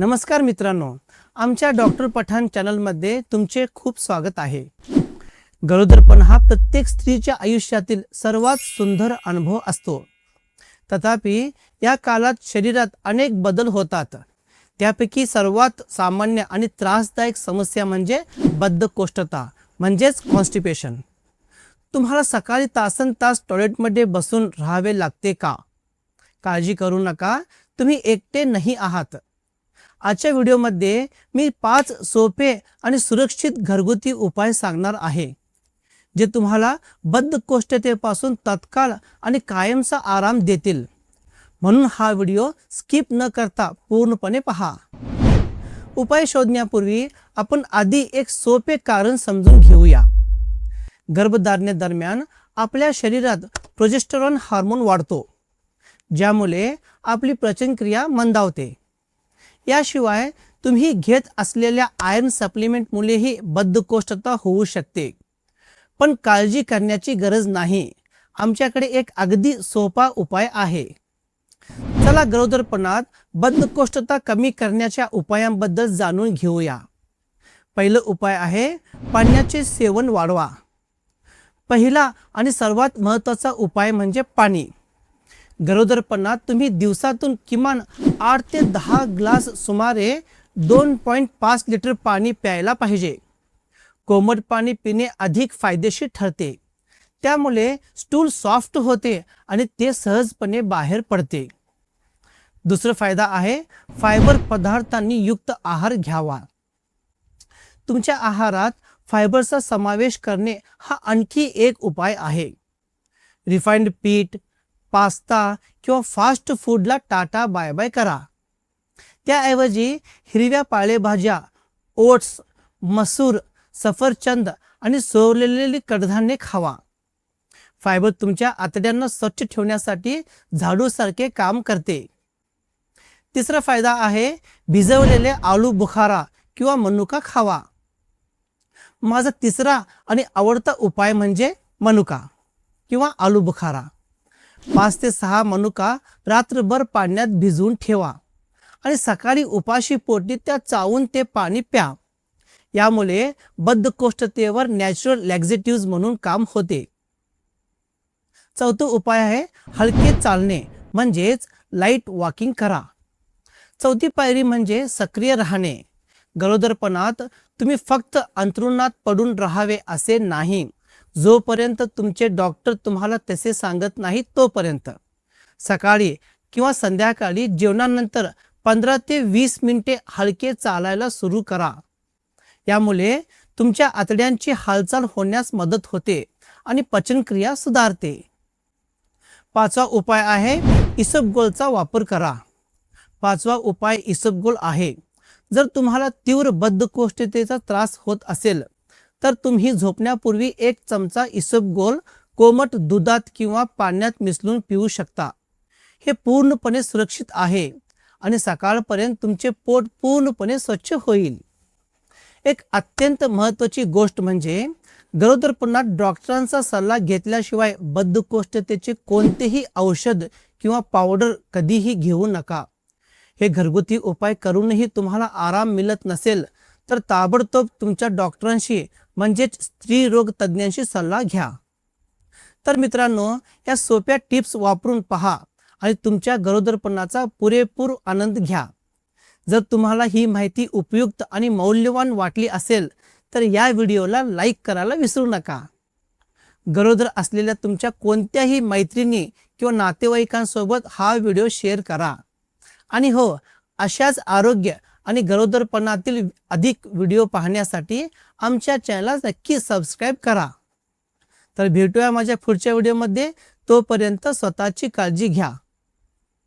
नमस्कार मित्रांनो, आमच्या डॉक्टर पठाण चॅनलमध्ये तुमचे खूप स्वागत आहे। गरोदरपण हा प्रत्येक स्त्रीच्या आयुष्यातील सर्वात सुंदर अनुभव असतो। तथापि या कालात शरीरात अनेक बदल होतात। त्यापैकी सर्वात सामान्य आणि त्रासदायक समस्या म्हणजे बद्धकोष्ठता म्हणजेच कॉन्स्टिपेशन। तुम्हाला सकाळी तासनतास टॉयलेटमध्ये बसून राहावे लागते का? काळजी करू नका, तुम्ही एकटे नाही आहात। आजच्या व्हिडिओमध्ये मी 5 सोपे आणि सुरक्षित घरगुती उपाय सांगणार आहे, जे तुम्हाला बद्धकोष्ठतेपासून तत्काळ आणि कायमचा आराम देतील। म्हणून हा व्हिडिओ स्किप न करता पूर्णपणे पहा। उपाय शोधण्यापूर्वी आपण आधी एक सोपे कारण समजून घेऊया। गर्भधारणेदरम्यान आपल्या शरीरात प्रोजेस्टेरॉन हार्मोन वाढतो, ज्यामुळे आपली पचनक्रिया मंदावते। याशिवाय तुम्ही घेत असलेल्या आयर्न सप्लिमेंटमुळेही बद्धकोष्ठता होऊ शकते, पण काळजी करण्याची गरज नाही। आमच्याकडे एक अगदी सोपा उपाय आहे। चला गरोदरपणात बद्धकोष्ठता कमी करण्याच्या उपायांबद्दल जाणून घेऊया। पहिला उपाय आहे पाण्याचे सेवन वाढवा। पहिला आणि सर्वात महत्त्वाचा उपाय म्हणजे पाणी। गरोदरपणात तुम्ही दिवसातून किमान 8 ते 10 ग्लास सुमारे 2.5 लिटर पाणी प्यायला पाहिजे। कोमट पाणी पिणे अधिक फायदेशीर ठरते, त्यामुळे स्टूल सॉफ्ट होते आणि ते सहजपणे बाहेर पडते। दुसरा फायदा आहे फायबर पदार्थांनी युक्त आहार घ्यावा। तुमच्या आहारात फायबरचा समावेश करणे हा आणखी एक उपाय आहे। रिफाइंड पीठ, पास्ता किंवा फास्ट फूडला टाटा बाय बाय करा। त्याऐवजी हिरव्या पालेभाज्या, ओट्स, मसूर, सफरचंद आणि सोललेली कडधान्ये खावा। फायबर तुमच्या आतड्यांना स्वच्छ ठेवण्यासाठी झाडूसारखे काम करते। तिसरा फायदा आहे भिजवलेले आलू बुखारा किंवा मनुका खावा। माझा तिसरा आणि आवडता उपाय म्हणजे मनुका किंवा आलू बुखारा। 5 ते 6 मनुका रात्रभर पाण्यात भिजवून ठेवा आणि सकाळी उपाशी पोटी त्या चावून ते पाणी प्या। यामुळे बद्धकोष्ठतेवर नॅचरल लॅक्झेटिव्ह म्हणून काम होते। चौथा उपाय आहे हलके चालणे म्हणजेच लाईट वॉकिंग करा। चौथी पायरी म्हणजे सक्रिय राहणे। गरोदरपणात तुम्ही फक्त अंथरुणात पडून राहावे असे नाही, जोपर्यंत तुमचे डॉक्टर तुम्हाला तसे सांगत नाही तोपर्यंत। सकाळी किंवा संध्याकाळी जेवणानंतर 15 ते 20 मिनिटे हलके चालायला सुरू करा। यामुळे तुमच्या आतड्यांची हालचाल होण्यास मदत होते आणि पचनक्रिया सुधारते। पाचवा उपाय आहे इसबगोलचा वापर करा। पाचवा उपाय इसबगोल आहे। जर तुम्हाला तीव्र बद्धकोष्ठतेचा त्रास होत असेल तर तुम्ही झोपण्यापूर्वी 1 चमचा इसबगोल कोमट दुधात किंवा पाण्यात मिसळून पिऊ शकता। हे पूर्णपणे सुरक्षित आहे आणि सकाळपर्यंत तुमचे पोट पूर्णपणे स्वच्छ होईल। एक अत्यंत महत्त्वाची गोष्ट म्हणजे गरोदरपणात डॉक्टरांचा सल्ला घेतल्याशिवाय बद्धकोष्ठतेचे कोणतेही औषध किंवा पावडर कधीही घेऊ नका। हे घरगुती उपाय करूनही तुम्हाला आराम मिळत नसेल तर ताबडतोब तुमच्या डॉक्टरांशी म्हणजेच स्त्रीरोग तज्ञांशी सल्ला घ्या। तर मित्रांनो, या सोप्या टिप्स वापरून पहा आणि तुमच्या गरोदरपणाचा पुरेपूर आनंद घ्या। जर तुम्हाला ही माहिती उपयुक्त आणि मौल्यवान वाटली असेल तर या व्हिडिओला लाईक करायला विसरू नका। गरोदर असलेल्या तुमच्या कोणत्याही मैत्रिणी किंवा नातेवाईकांसोबत हा व्हिडिओ शेअर करा। आणि हो, अशाच आरोग्य आणि गरोदरपणातील अधिक व्हिडिओ पाहण्यासाठी आमच्या चॅनलला नक्की सबस्क्राईब करा। तर भेटूया माझ्या पुढच्या व्हिडिओमध्ये। तोपर्यंत स्वतःची काळजी घ्या।